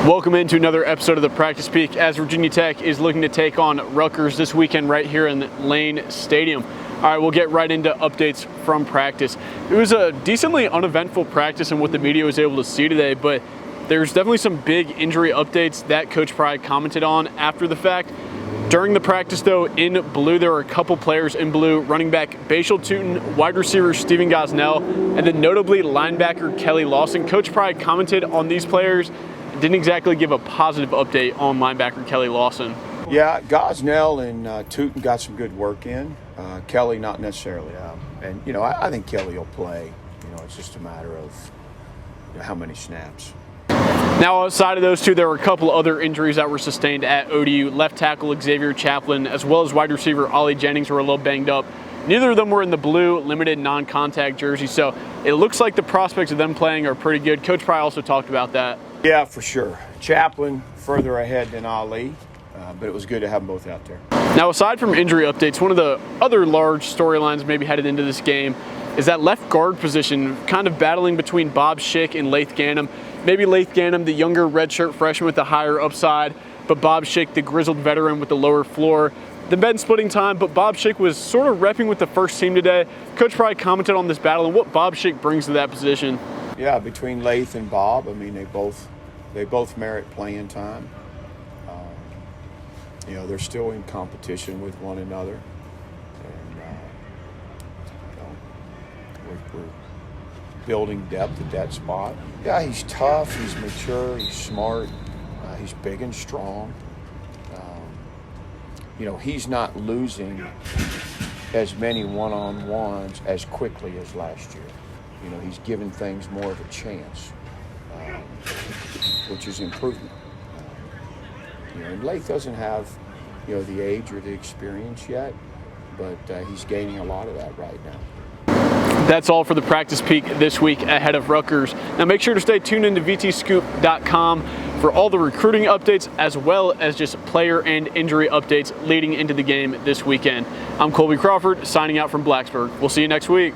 Welcome into another episode of the Practice Peak as Virginia Tech is looking to take on Rutgers this weekend right here in Lane Stadium. All right, we'll get right into updates from practice. It was a decently uneventful practice in what the media was able to see today, but there's definitely some big injury updates that Coach Pry commented on after the fact. During the practice, though, in blue, there were a couple players in blue, running back Bashal Tootin, wide receiver Steven Gosnell, and then notably linebacker Kelly Lawson. Coach Pry commented on these players, didn't exactly give a positive update on linebacker Kelly Lawson. Yeah, Gosnell and Tootin got some good work in. Kelly, not necessarily. And, I think Kelly will play. It's just a matter of how many snaps. Now, outside of those two, there were a couple other injuries that were sustained at ODU. Left tackle Xavier Chaplin, as well as wide receiver Ollie Jennings, were a little banged up. Neither of them were in the blue limited non-contact jersey, so it looks like the prospects of them playing are pretty good. Coach Pry also talked about that. Yeah, for sure. Chaplin further ahead than Ali, but it was good to have them both out there. Now, aside from injury updates, one of the other large storylines maybe headed into this game is that left guard position, kind of battling between Bob Schick and Laith Ganem. Maybe Laith Ganem, the younger redshirt freshman with the higher upside, but Bob Schick, the grizzled veteran with the lower floor. The been splitting time, but Bob Schick was sort of repping with the first team today. Coach Pry commented on this battle and what Bob Schick brings to that position. Yeah, between Laith and Bob, they both merit playing time. They're still in competition with one another, and we're building depth at that spot. Yeah, he's tough, he's mature, he's smart, he's big and strong. He's not losing as many one-on-ones as quickly as last year. He's given things more of a chance, which is improvement. And Laith doesn't have, the age or the experience yet, but he's gaining a lot of that right now. That's all for the Practice Peak this week ahead of Rutgers. Now make sure to stay tuned into vtscoop.com for all the recruiting updates as well as just player and injury updates leading into the game this weekend. I'm Kolby Crawford signing out from Blacksburg. We'll see you next week.